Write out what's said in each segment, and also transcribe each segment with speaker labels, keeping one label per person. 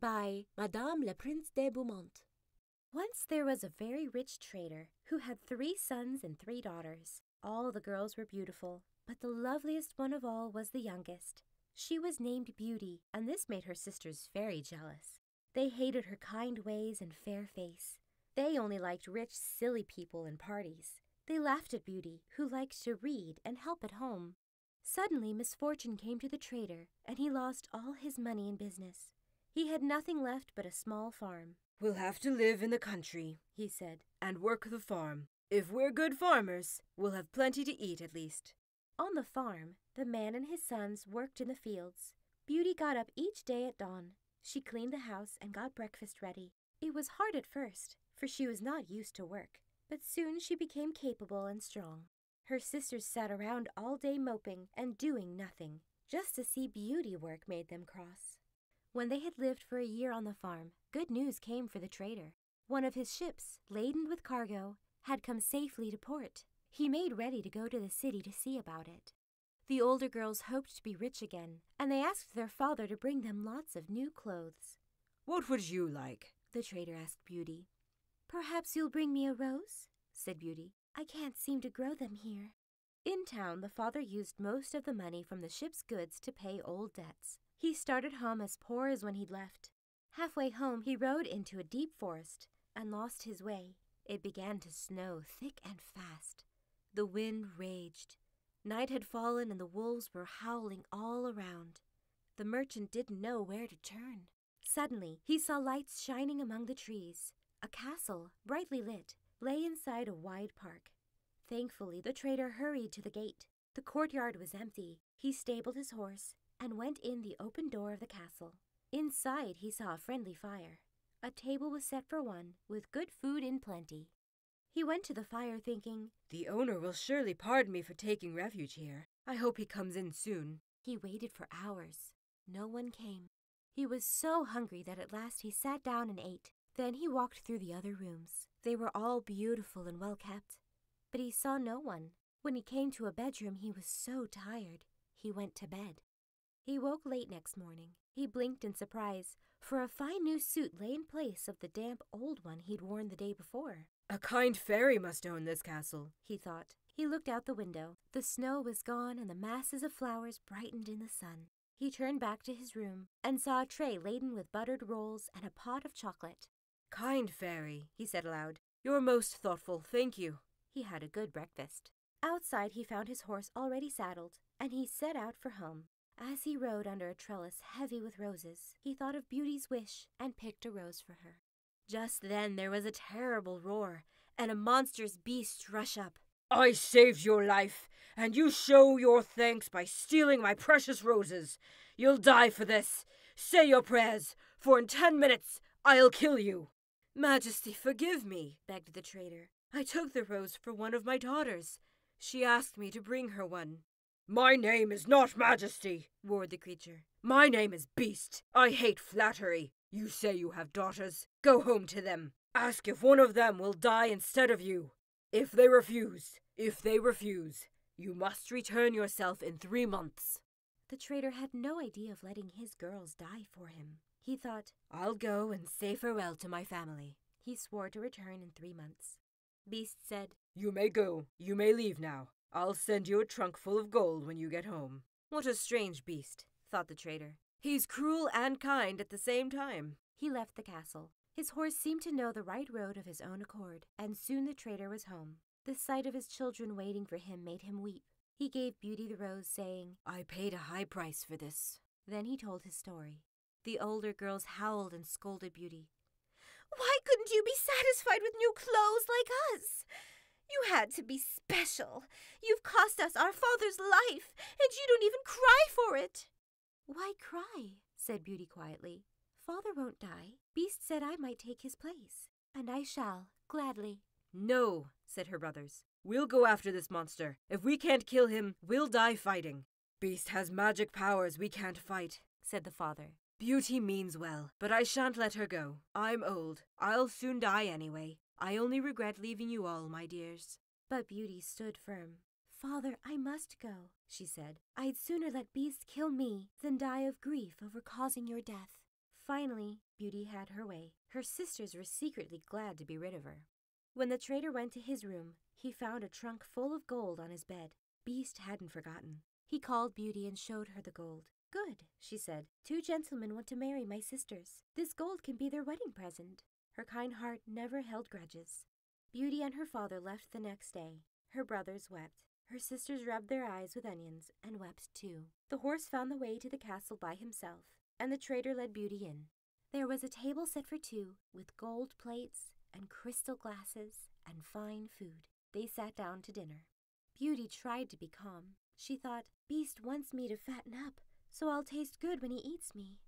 Speaker 1: by Madame Leprince de Beaumont. Once there was a very rich trader who had 3 sons and 3 daughters. All the girls were beautiful, but the loveliest one of all was the youngest. She was named Beauty, and this made her sisters very jealous. They hated her kind ways and fair face. They only liked rich, silly people and parties. They laughed at Beauty, who liked to read and help at home. Suddenly misfortune came to the trader, and he lost all his money in business. He had nothing left but a small farm.
Speaker 2: "We'll have to live in the country,"
Speaker 1: he said,
Speaker 2: "and work the farm. If we're good farmers, we'll have plenty to eat at least."
Speaker 1: On the farm, the man and his sons worked in the fields. Beauty got up each day at dawn. She cleaned the house and got breakfast ready. It was hard at first, for she was not used to work, but soon she became capable and strong. Her sisters sat around all day moping and doing nothing. Just to see Beauty work made them cross. When they had lived for a year on the farm, good news came for the trader. One of his ships, laden with cargo, had come safely to port. He made ready to go to the city to see about it. The older girls hoped to be rich again, and they asked their father to bring them lots of new clothes.
Speaker 2: "What would you like?"
Speaker 1: the trader asked Beauty. "Perhaps you'll bring me a rose?" said Beauty. "I can't seem to grow them here." In town, the father used most of the money from the ship's goods to pay old debts. He started home as poor as when he'd left. Halfway home, he rode into a deep forest and lost his way. It began to snow thick and fast. The wind raged. Night had fallen and the wolves were howling all around. The merchant didn't know where to turn. Suddenly, he saw lights shining among the trees. A castle, brightly lit, lay inside a wide park. Thankfully, the trader hurried to the gate. The courtyard was empty. He stabled his horse and went in the open door of the castle. Inside, he saw a friendly fire. A table was set for one, with good food in plenty. He went to the fire thinking,
Speaker 2: "The owner will surely pardon me for taking refuge here. I hope he comes in soon."
Speaker 1: He waited for hours. No one came. He was so hungry that at last he sat down and ate. Then he walked through the other rooms. They were all beautiful and well kept. But he saw no one. When he came to a bedroom, he was so tired. He went to bed. He woke late next morning. He blinked in surprise, for a fine new suit lay in place of the damp old one he'd worn the day before.
Speaker 2: "A kind fairy must own this castle,"
Speaker 1: he thought. He looked out the window. The snow was gone and the masses of flowers brightened in the sun. He turned back to his room and saw a tray laden with buttered rolls and a pot of chocolate.
Speaker 2: "Kind fairy," he said aloud. "You're most thoughtful, thank you."
Speaker 1: He had a good breakfast. Outside he found his horse already saddled, and he set out for home. As he rode under a trellis heavy with roses, he thought of Beauty's wish and picked a rose for her. Just then there was a terrible roar, and a monstrous beast rushed up.
Speaker 2: "I saved your life, and you show your thanks by stealing my precious roses. You'll die for this. Say your prayers, for in 10 minutes I'll kill you." "Majesty, forgive me," begged the trader. "I took the rose for one of my daughters. She asked me to bring her one." "My name is not Majesty," roared the creature. "My name is Beast. I hate flattery. You say you have daughters. Go home to them. Ask if one of them will die instead of you. If they refuse, you must return yourself in 3 months.
Speaker 1: The trader had no idea of letting his girls die for him. He thought,
Speaker 2: "I'll go and say farewell to my family."
Speaker 1: He swore to return in 3 months. Beast said,
Speaker 2: "You may go. You may leave now. I'll send you a trunk full of gold when you get home." What a strange beast, thought the trader. He's cruel and kind at the same time.
Speaker 1: He left the castle. His horse seemed to know the right road of his own accord, and soon the trader was home. The sight of his children waiting for him made him weep. He gave Beauty the rose, saying,
Speaker 2: "I paid a high price for this."
Speaker 1: Then he told his story. The older girls howled and scolded Beauty. "Why couldn't you be satisfied with new clothes like us? You had to be special. You've cost us our father's life, and you don't even cry for it." "Why cry?" said Beauty quietly. "Father won't die. Beast said I might take his place, and I shall, gladly."
Speaker 2: "No," said her brothers. "We'll go after this monster. If we can't kill him, we'll die fighting." "Beast has magic powers we can't fight," said the father. "Beauty means well, but I shan't let her go. I'm old. I'll soon die anyway. I only regret leaving you all, my dears."
Speaker 1: But Beauty stood firm. "Father, I must go," she said. "I'd sooner let Beast kill me than die of grief over causing your death." Finally, Beauty had her way. Her sisters were secretly glad to be rid of her. When the trader went to his room, he found a trunk full of gold on his bed. Beast hadn't forgotten. He called Beauty and showed her the gold. "Good," she said. "2 gentlemen want to marry my sisters. This gold can be their wedding present." Her kind heart never held grudges. Beauty and her father left the next day. Her brothers wept. Her sisters rubbed their eyes with onions and wept too. The horse found the way to the castle by himself, and the trader led Beauty in. There was a table set for 2, with gold plates and crystal glasses and fine food. They sat down to dinner. Beauty tried to be calm. She thought, "Beast wants me to fatten up, so I'll taste good when he eats me."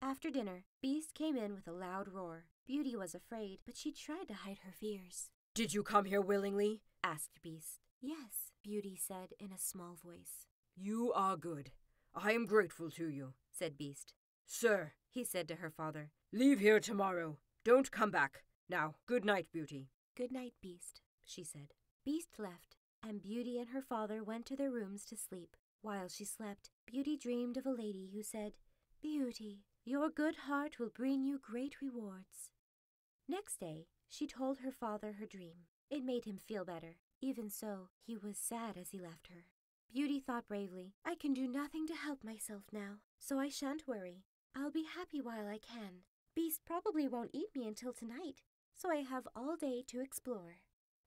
Speaker 1: After dinner, Beast came in with a loud roar. Beauty was afraid, but she tried to hide her fears.
Speaker 2: "Did you come here willingly?"
Speaker 1: asked Beast. "Yes," Beauty said in a small voice.
Speaker 2: "You are good. I am grateful to you,"
Speaker 1: said Beast.
Speaker 2: "Sir,"
Speaker 1: he said to her father,
Speaker 2: "leave here tomorrow. Don't come back. Now, good night, Beauty."
Speaker 1: "Good night, Beast," she said. Beast left, and Beauty and her father went to their rooms to sleep. While she slept, Beauty dreamed of a lady who said, "Beauty, your good heart will bring you great rewards." Next day, she told her father her dream. It made him feel better. Even so, he was sad as he left her. Beauty thought bravely, "I can do nothing to help myself now, so I shan't worry. I'll be happy while I can. Beast probably won't eat me until tonight, so I have all day to explore."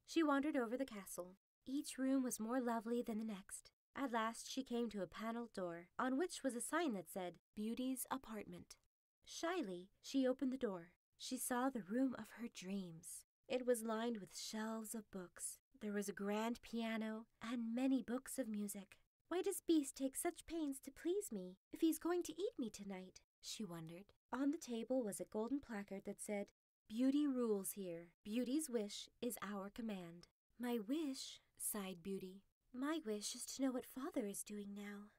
Speaker 1: She wandered over the castle. Each room was more lovely than the next. At last she came to a paneled door, on which was a sign that said, "Beauty's apartment." Shyly, she opened the door. She saw the room of her dreams. It was lined with shelves of books. There was a grand piano and many books of music. "Why does Beast take such pains to please me if he's going to eat me tonight?" she wondered. On the table was a golden placard that said, "Beauty rules here. Beauty's wish is our command." "My wish," sighed Beauty. "My wish is to know what Father is doing now."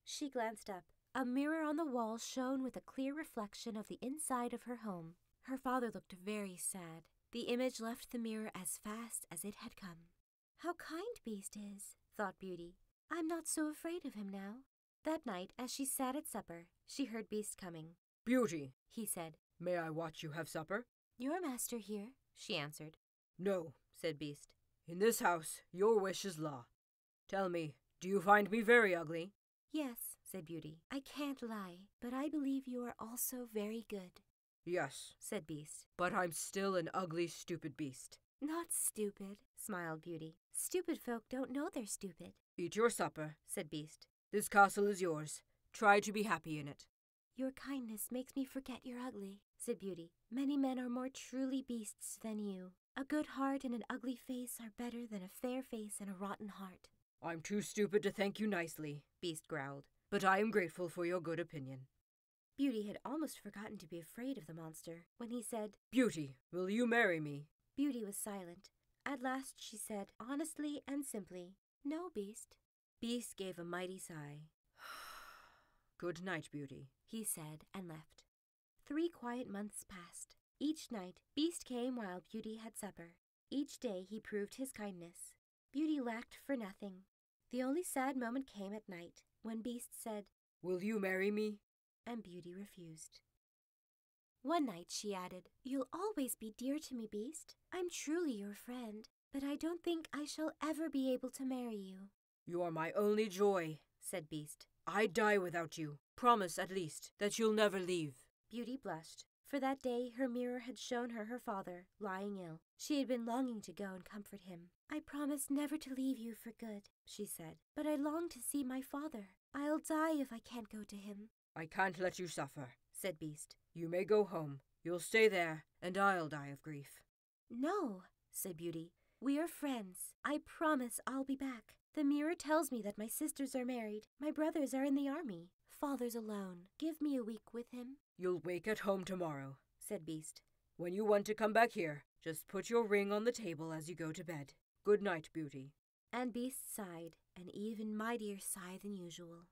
Speaker 1: She glanced up. A mirror on the wall shone with a clear reflection of the inside of her home. Her father looked very sad. The image left the mirror as fast as it had come. "How kind Beast is," thought Beauty. "I'm not so afraid of him now." That night, as she sat at supper, she heard Beast coming.
Speaker 2: "Beauty,"
Speaker 1: he said,
Speaker 2: "may I watch you have supper?"
Speaker 1: "Your master here," she answered.
Speaker 2: "No," said Beast. "In this house, your wish is law. Tell me, do you find me very ugly?"
Speaker 1: "Yes," said Beauty. "I can't lie, but I believe you are also very good."
Speaker 2: "Yes,"
Speaker 1: said Beast.
Speaker 2: "but I'm still an ugly, stupid beast."
Speaker 1: "Not stupid," smiled Beauty. "Stupid folk don't know they're stupid."
Speaker 2: "Eat your supper,"
Speaker 1: said Beast.
Speaker 2: "This castle is yours. Try to be happy in it."
Speaker 1: "Your kindness makes me forget you're ugly," said Beauty. "Many men are more truly beasts than you. A good heart and an ugly face are better than a fair face and a rotten heart."
Speaker 2: "I'm too stupid to thank you nicely," Beast growled, "but I am grateful for your good opinion."
Speaker 1: Beauty had almost forgotten to be afraid of the monster when he said,
Speaker 2: "Beauty, will you marry me?"
Speaker 1: Beauty was silent. At last she said, honestly and simply, "No, Beast." Beast gave a mighty sigh.
Speaker 2: "Good night, Beauty,"
Speaker 1: he said, and left. 3 quiet months passed. Each night, Beast came while Beauty had supper. Each day he proved his kindness. Beauty lacked for nothing. The only sad moment came at night, when Beast said,
Speaker 2: "Will you marry me?"
Speaker 1: and Beauty refused. One night she added, "You'll always be dear to me, Beast. I'm truly your friend, but I don't think I shall ever be able to marry you."
Speaker 2: "You are my only joy," said Beast. "I'd die without you. Promise, at least, that you'll never leave."
Speaker 1: Beauty blushed, for that day her mirror had shown her father lying ill. She had been longing to go and comfort him. "I promise never to leave you for good," she said, "but I long to see my father. I'll die if I can't go to him."
Speaker 2: "I can't let you suffer," said Beast. "You may go home. You'll stay there, and I'll die of grief."
Speaker 1: "No," said Beauty. "We are friends. I promise I'll be back. The mirror tells me that my sisters are married. My brothers are in the army. Father's alone. Give me a week with him."
Speaker 2: "You'll wake at home tomorrow," said Beast. "When you want to come back here, just put your ring on the table as you go to bed. Good night, Beauty."
Speaker 1: And Beast sighed, an even mightier sigh than usual.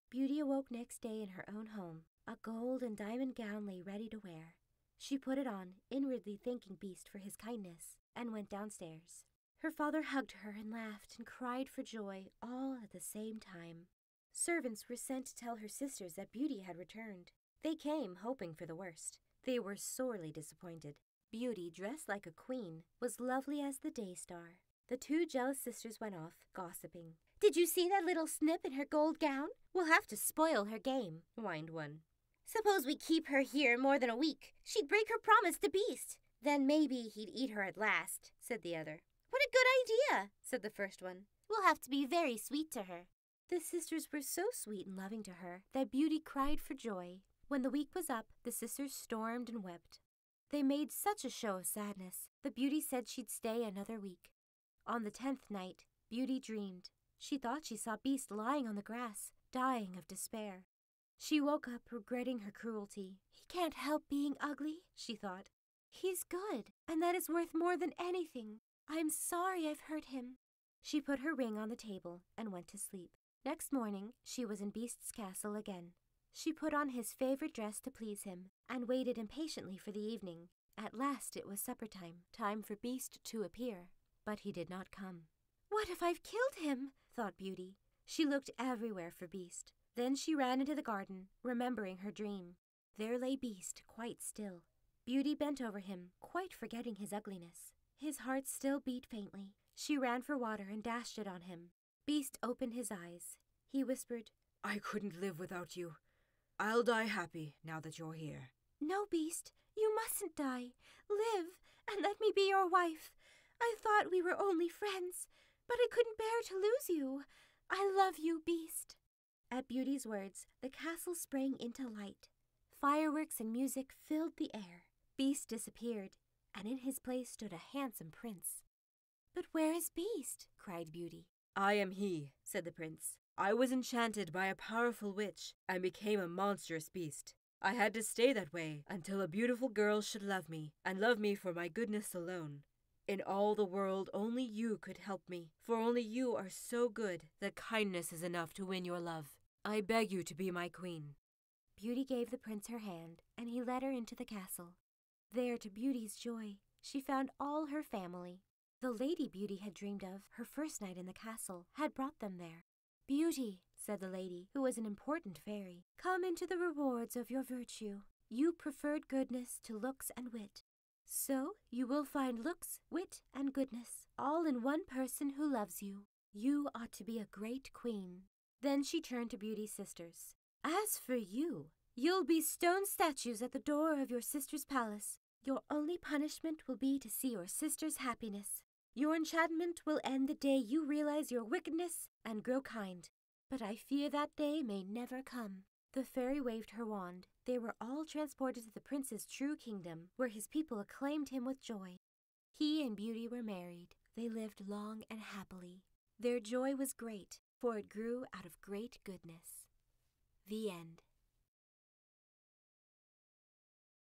Speaker 1: Beauty awoke next day in her own home. A gold and diamond gown lay ready to wear. She put it on, inwardly thanking Beast for his kindness, and went downstairs. Her father hugged her and laughed and cried for joy, all at the same time. Servants were sent to tell her sisters that Beauty had returned. They came hoping for the worst. They were sorely disappointed. Beauty, dressed like a queen, was lovely as the day star. The two jealous sisters went off, gossiping. "Did you see that little snip in her gold gown? We'll have to spoil her game," whined one. "Suppose we keep her here more than a week. She'd break her promise to Beast. Then maybe he'd eat her at last," said the other. "What a good idea," said the first one. "We'll have to be very sweet to her." The sisters were so sweet and loving to her that Beauty cried for joy. When the week was up, the sisters stormed and wept. They made such a show of sadness that Beauty said she'd stay another week. On the 10th night, Beauty dreamed. She thought she saw Beast lying on the grass, dying of despair. She woke up regretting her cruelty. "He can't help being ugly," she thought. "He's good, and that is worth more than anything. I'm sorry I've hurt him." She put her ring on the table and went to sleep. Next morning, she was in Beast's castle again. She put on his favorite dress to please him and waited impatiently for the evening. At last it was supper time for Beast to appear. But he did not come. "What if I've killed him?" thought Beauty. She looked everywhere for Beast. Then she ran into the garden, remembering her dream. There lay Beast, quite still. Beauty bent over him, quite forgetting his ugliness. His heart still beat faintly. She ran for water and dashed it on him. Beast opened his eyes. He whispered,
Speaker 2: "I couldn't live without you. I'll die happy now that you're here."
Speaker 1: "No, Beast, you mustn't die. Live, and let me be your wife. I thought we were only friends, but I couldn't bear to lose you. I love you, Beast." At Beauty's words, the castle sprang into light. Fireworks and music filled the air. Beast disappeared, and in his place stood a handsome prince. "But where is Beast?" cried Beauty.
Speaker 2: "I am he," said the prince. "I was enchanted by a powerful witch and became a monstrous beast. I had to stay that way until a beautiful girl should love me, and love me for my goodness alone. In all the world only you could help me, for only you are so good that kindness is enough to win your love. I beg you to be my queen."
Speaker 1: Beauty gave the prince her hand, and he led her into the castle. There, to Beauty's joy, she found all her family. The lady Beauty had dreamed of, her first night in the castle, had brought them there. "Beauty," said the lady, who was an important fairy, "come into the rewards of your virtue. You preferred goodness to looks and wit. So you will find looks, wit, and goodness, all in one person who loves you. You ought to be a great queen." Then she turned to Beauty's sisters. "As for you, you'll be stone statues at the door of your sister's palace. Your only punishment will be to see your sister's happiness. Your enchantment will end the day you realize your wickedness and grow kind. But I fear that day may never come." The fairy waved her wand. They were all transported to the prince's true kingdom, where his people acclaimed him with joy. He and Beauty were married. They lived long and happily. Their joy was great, for it grew out of great goodness. The end.